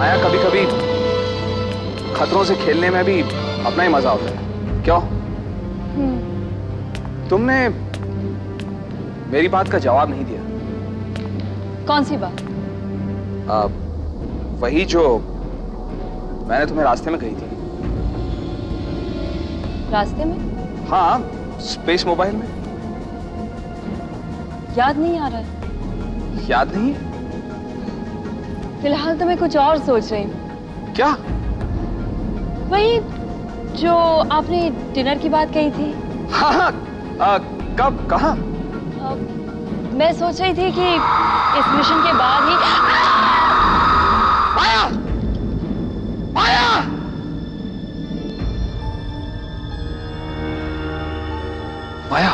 माया, कभी कभी खतरों से खेलने में भी अपना ही मजा होता है। क्यों? तुमने मेरी बात का जवाब नहीं दिया। कौन सी बात? वही जो मैंने तुम्हें रास्ते में कही थी। रास्ते में? हाँ, स्पेस मोबाइल में। याद नहीं आ रहा है। याद नहीं? फिलहाल तो मैं कुछ और सोच रही हूँ। क्या? वही जो आपने डिनर की बात कही थी। हाँ, कब, कहाँ? मैं सोच रही थी कि इस मिशन के बाद ही। माया! माया! माया!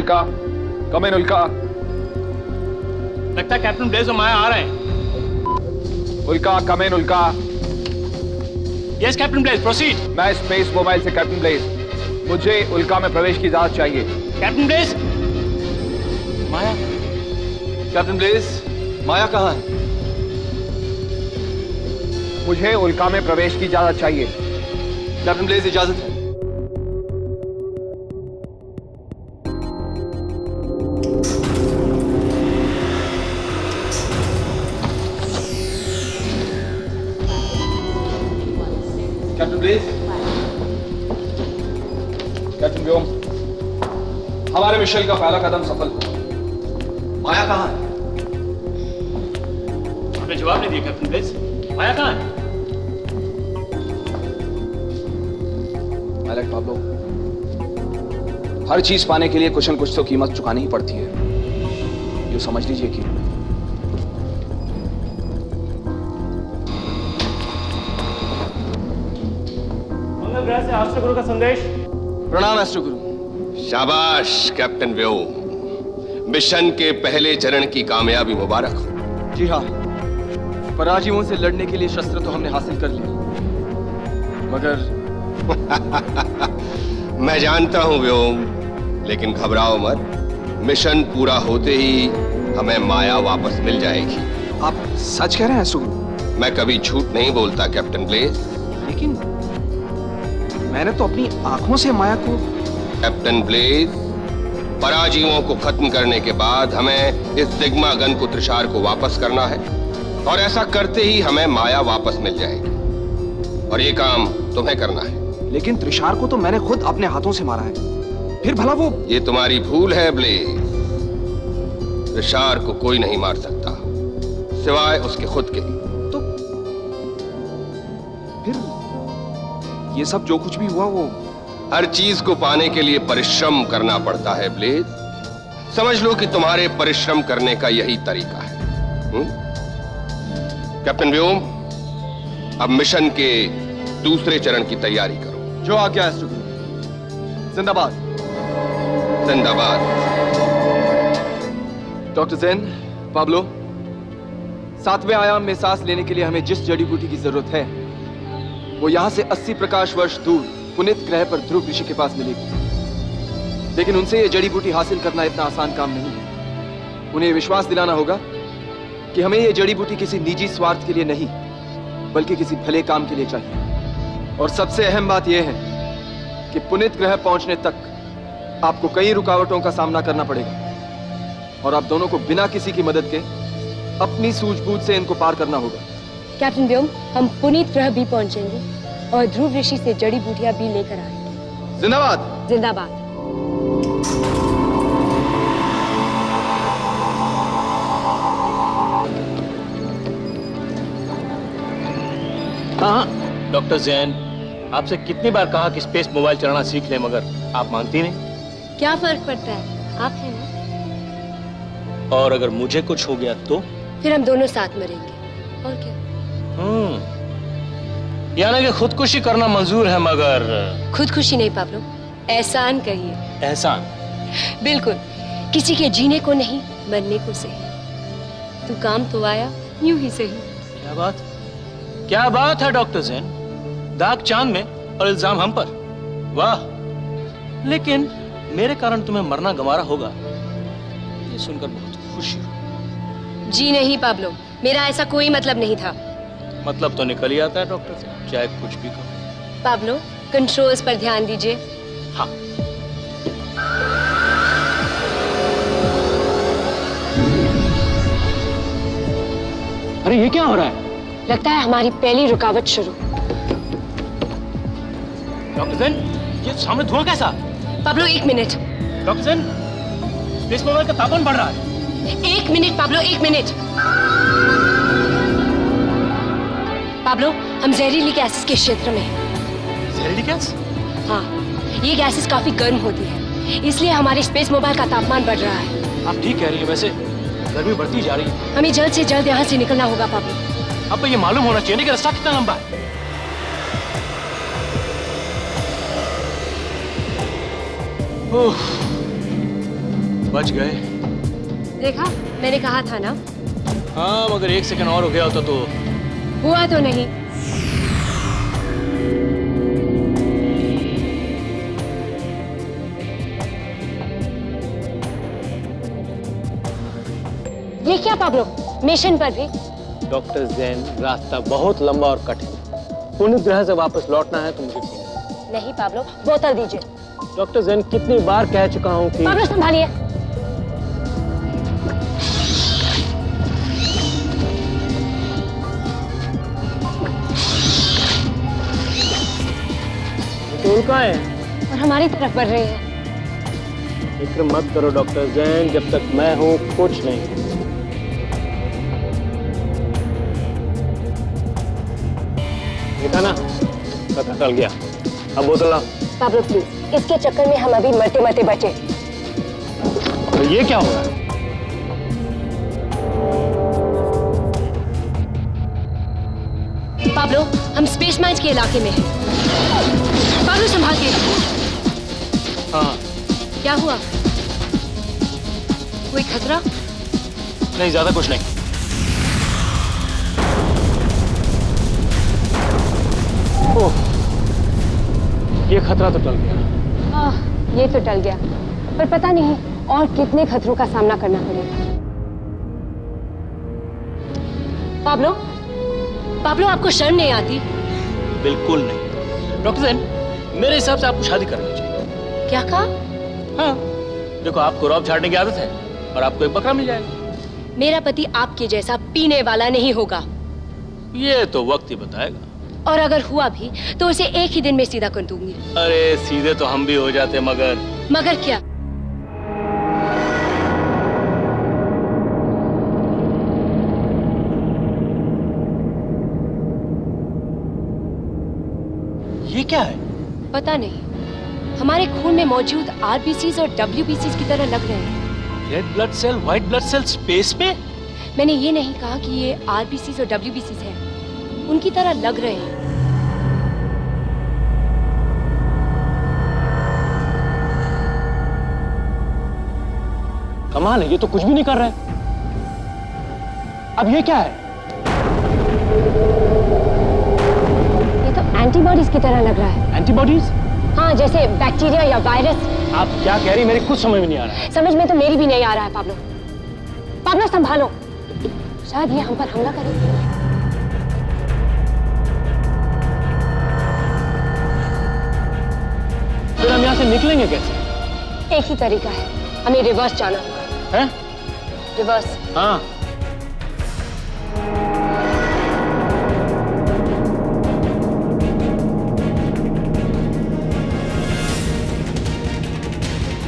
उल्का, कम इन उल्का। लगता है कैप्टन ब्लेज और माया आ रहे हैं। उल्का, come in Ulka. Yes captain Blaze, proceed. मैं स्पेस मोबाइल से कैप्टन ब्लेज, मुझे उल्का में प्रवेश की इजाजत चाहिए। Captain Blaze, Maya. Captain Blaze, Maya कहाँ है? मुझे उल्का में प्रवेश की इजाजत चाहिए। कैप्टन ब्लेज, इजाजत है। कैप्टन ब्लेज, कैप्टन व्योम, हमारे मिशन का पहला कदम सफल। माया कहाँ है? आपने जवाब नहीं दिया कैप्टन ब्लेज। माया कहाँ है? मैलेट पाब्लो, हर चीज पाने के लिए कुछ न कुछ तो कीमत चुकानी ही पड़ती है, ये समझ लीजिए कि मंगल ग्रह से एस्ट्रो गुरु का संदेश। प्रणाम एस्ट्रो गुरु। शाबाश कैप्टन व्योम, मिशन के पहले चरण की कामयाबी मुबारक हो। जी हाँ, पराजीवों से लड़ने के लिए शस्त्र तो हमने हासिल कर लिए, मगर मैं जानता हूं व्योम, लेकिन घबराओ मत। मिशन पूरा होते ही हमें माया वापस मिल जाएगी। आप सच कह रहे हैं सुगु? मैं कभी झूठ नहीं बोलता कैप्टन ब्लेज। लेकिन मैंने तो अपनी आंखों से माया को। कैप्टन ब्लेज, पराजीवों को खत्म करने के बाद हमें इस दिग्मा गन को त्रिशार को वापस करना है, और ऐसा करते ही हमें माया वापस मिल जाएगी, और ये काम तुम्हें करना है। लेकिन त्रिशार को तो मैंने खुद अपने हाथों से मारा है, फिर भला वो। ये तुम्हारी भूल है ब्लेज। त्रिशार को कोई नहीं मार सकता सिवाय उसके खुद के। तो फिर ये सब जो कुछ भी हुआ वो। हर चीज को पाने के लिए परिश्रम करना पड़ता है ब्लेज। समझ लो कि तुम्हारे परिश्रम करने का यही तरीका है। कैप्टन व्योम, अब मिशन के दूसरे चरण की तैयारी करो। जो आज्ञा एस्ट्रो गुरु। जिंदाबाद। जिंदाबाद। डॉक्टर जैन, पाब्लो, 7वें आयाम में सांस लेने के लिए हमें जिस जड़ी बूटी की जरूरत है वो यहां से 80 प्रकाश वर्ष दूर पुनित ग्रह पर ध्रुव ऋषि के पास मिलेगी। लेकिन उनसे ये जड़ी बूटी हासिल करना इतना आसान काम नहीं है। उन्हें विश्वास दिलाना होगा कि हमें ये जड़ी बूटी किसी निजी स्वार्थ के लिए नहीं, बल्कि किसी भले काम के लिए चाहिए। और सबसे अहम बात यह है कि पुनित ग्रह पहुंचने तक आपको कई रुकावटों का सामना करना पड़ेगा, और आप दोनों को बिना किसी की मदद के अपनी सूझबूझ से इनको पार करना होगा। कैप्टन व्योम, हम पुनीत ग्रह भी पहुंचेंगे और ध्रुव ऋषि से जड़ी बूटियां भी लेकर आएंगे। जिंदाबाद। जिंदाबाद। डॉक्टर जैन, आपसे कितनी बार कहा कि स्पेस मोबाइल चलाना सीख ले, मगर आप मानती नहीं। क्या फर्क पड़ता है, आप हैं ना। और अगर मुझे कुछ हो गया तो? फिर हम दोनों साथ मरेंगे, और क्या। यानी कि खुदकुशी करना मंजूर है, मगर खुदकुशी नहीं पाब्लो, एहसान कहिए। एहसान? बिल्कुल, किसी के जीने को नहीं, मरने को सही। तू काम तो आया, यूं ही सही। क्या बात है डॉक्टर जैन, दाग चांद में और इल्जाम हम पर। वाह, लेकिन मेरे कारण तुम्हें मरना गंवारा होगा, ये सुनकर बहुत खुशी हुई। जी नहीं पाब्लो, मेरा ऐसा कोई मतलब नहीं था। मतलब तो निकल ही आता है डॉक्टर जैन, चाहे कुछ भी कहो। पाब्लो, कंट्रोल्स पर ध्यान दीजिए। हाँ। अरे ये क्या हो रहा है? लगता है हमारी पहली रुकावट शुरू। डॉक्टर जैन, ये सामने धुआं कैसा? Pablo, 1 minute. Doctor Jain, space mobile का तापमान बढ़ रहा है। 1 मिनट पाब्लो, 1 मिनट। पाब्लो, हम जहरीली गैसेस के क्षेत्र में हैं। जहरीली गैस? हाँ, ये गैसेस काफी गर्म होती है, इसलिए हमारे स्पेस मोबाइल का तापमान बढ़ रहा है। आप ठीक कह रही है, वैसे गर्मी बढ़ती जा रही है। हमें जल्द से जल्द यहाँ से निकलना होगा पाब्लो। अब ये मालूम होना चाहिए कि रास्ता कितना लंबा है। बच गए। देखा, मैंने कहा था ना। हाँ, मगर 1 सेकंड और हो गया होता तो। हुआ तो नहीं। ये क्या पाब्लो, मिशन पर भी? डॉक्टर जैन, रास्ता बहुत लंबा और कठिन है। पुण्य ग्रह से वापस लौटना है तो मुझे पीना है। नहीं पाब्लो, बोतल दीजिए। डॉक्टर जैन, कितनी बार कह चुका हूँ कि। पाब्लो संभालिए। कहाँ है? और हमारी तरफ बढ़ रहे हैं। फिक्र मत करो डॉक्टर जैन, जब तक मैं हूँ कुछ नहीं। देखा ना, पता चल गया। अब बोतल लाओ। पाब्लो प्लीज, इसके चक्कर में हम अभी मरते मरते बचे। तो ये क्या हो रहा है? पाब्लो, हम स्पेस माइंस के इलाके में हैं। पाब्लो संभाल के। हाँ। क्या हुआ? कोई खतरा? नहीं, ज्यादा कुछ नहीं। ओह, ये खतरा तो टल गया। ये तो टल गया, पर पता नहीं और कितने खतरों का सामना करना पड़ेगा। पाब्लो, पाब्लो आपको शर्म नहीं आती? बिल्कुल नहीं। डॉक्टर जैन, मेरे हिसाब से आपको शादी करनी चाहिए। क्या कहा? हाँ, देखो आपको रौब झाड़ने की आदत है और आपको एक बकरा मिल जाएगा। मेरा पति आपके जैसा पीने वाला नहीं होगा। ये तो वक्त ही बताएगा। और अगर हुआ भी तो उसे एक ही दिन में सीधा कर दूंगी। अरे सीधे तो हम भी हो जाते, मगर क्या? ये क्या है? पता नहीं, हमारे खून में मौजूद आरबीसीज और डब्ल्यूबीसीज की तरह लग रहे हैं। Red blood cell, white blood cell space में? मैंने ये नहीं कहा कि ये आरबीसीज और डब्ल्यूबीसीज हैं, उनकी तरह लग रहे हैं। कमाल है, ये तो कुछ भी नहीं कर रहा है। अब ये क्या है? ये तो एंटीबॉडीज की तरह लग रहा है। एंटीबॉडीज? हाँ, जैसे बैक्टीरिया या वायरस। आप क्या कह रही, मेरी कुछ समझ में नहीं आ रहा है। समझ में तो मेरी भी नहीं आ रहा है। पाब्लो, पाब्लो संभालो, शायद ये हम पर हमला करे। फिर हम यहाँ से निकलेंगे कैसे? एक ही तरीका है, हमें रिवर्स जाना होगा। हैं? रिवर्स? हाँ।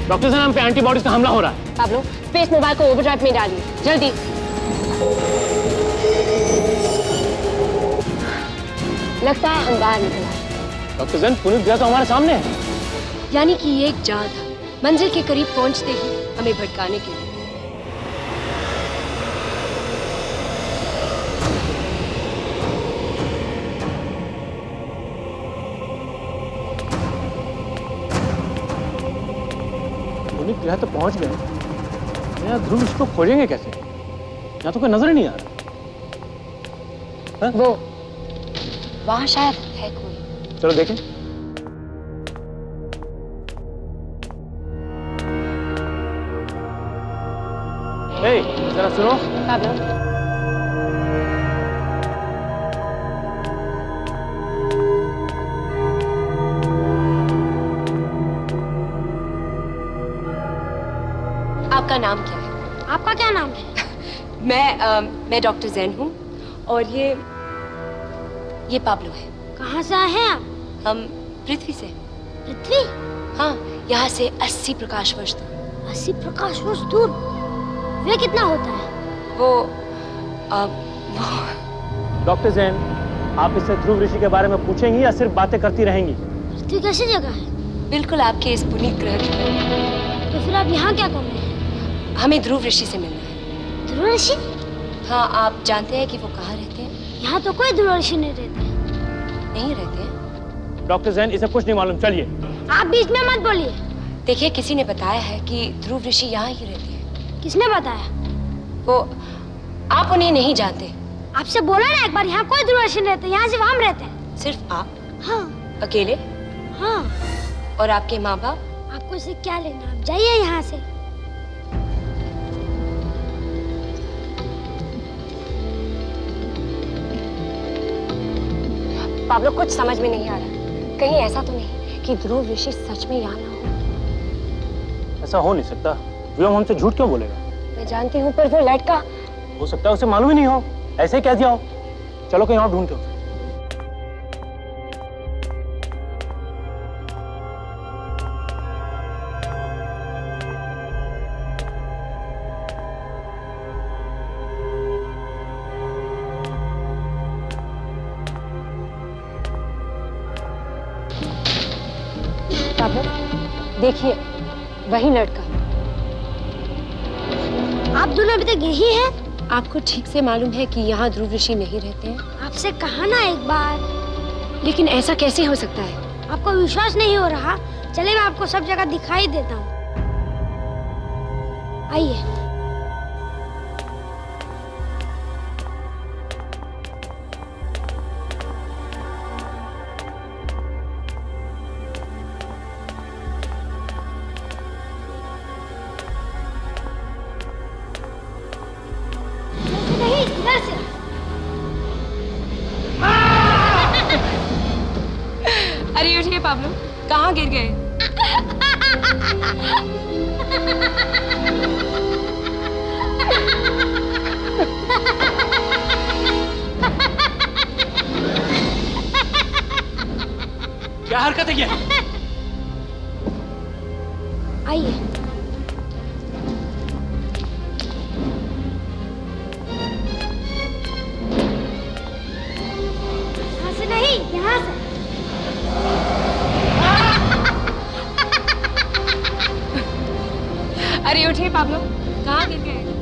डॉक्टर साहब, हम पे एंटीबॉडीज का हमला हो रहा है। पाब्लो, स्पेस मोबाइल को ओवरड्राइव में डालिए, जल्दी। लगता है हम बाहर निकल आए। डॉक्टर जैन, पुनीत ग्रह तो हमारे सामने है। यानी कि ये एक जाल था, मंजिल के करीब पहुंचते ही हमें भटकाने के लिए। पुनीत ग्रह तो पहुंच गए, यहाँ ध्रुव इसको खोजेंगे कैसे? यहाँ तो कोई नजर ही नहीं आ रहा। वो वहां शायद है कोई। चलो देखें। ए, जरा सुनो। पाब्लो, आपका नाम क्या है? आपका क्या नाम है? मैं डॉक्टर जैन हूँ और ये पाब्लो है। कहाँ से आए हैं आप? हम पृथ्वी से। पृथ्वी? हाँ, यहाँ से 80 प्रकाश वर्ष दूर। 80 प्रकाश वर्ष दूर? वे कितना होता है? वो डॉक्टर जैन, आप इससे ध्रुव ऋषि के बारे में पूछेंगी या सिर्फ बातें करती रहेंगी? पृथ्वी कैसी जगह है? बिल्कुल आपके इस पुनीत ग्रह की तरह। तो फिर आप यहाँ क्या कर रहे हैं? हमें ध्रुव ऋषि से मिलना है। ध्रुव ऋषि? हाँ, आप जानते हैं कि वो कहाँ रहते हैं? यहाँ तो कोई ध्रुव ऋषि नहीं रहते। नहीं रहते हैं? डॉक्टर जैन, इसे कुछ नहीं मालूम, चलिए। आप बीच में मत बोलिए। देखिए, किसी ने बताया है कि ध्रुव ऋषि यहाँ ही रहते हैं। किसने बताया? वो, आप उन्हें नहीं जानते। आपसे बोला ना एक बार, यहाँ कोई दूरदर्शन रहते, यहाँ सिर्फ हम रहते हैं। सिर्फ आप? हाँ। अकेले? हाँ। और आपके माँ बाप? आपको इससे क्या लेना, आप जाइए यहाँ से। पाब्लो, कुछ समझ में नहीं आ रहा। कहीं ऐसा तो नहीं कि ध्रुव ऋषि सच में यहाँ ना हो? ऐसा हो नहीं सकता। व्योम हमसे झूठ क्यों बोलेगा? मैं जानती हूँ, पर वो लड़का। हो सकता है उसे मालूम ही नहीं हो, ऐसे ही कह दिया हो। चलो कहीं और ढूंढते हो। पाब्लो, देखिए, वही लड़का। आप दोनों अभी तक यही हैं? आपको ठीक से मालूम है कि यहाँ ध्रुव ऋषि नहीं रहते हैं? आपसे कहा ना एक बार। लेकिन ऐसा कैसे हो सकता है? आपको विश्वास नहीं हो रहा? चले, मैं आपको सब जगह दिखाई देता हूँ। आइए। नहीं, इधर से। अरे उठिए पाब्लो, कहाँ गिर गए? क्या हरकत है ये? आइए। यहाँ से नहीं, यहाँ से। अरे उठिए पाब्लो, कहाँ गिर गए?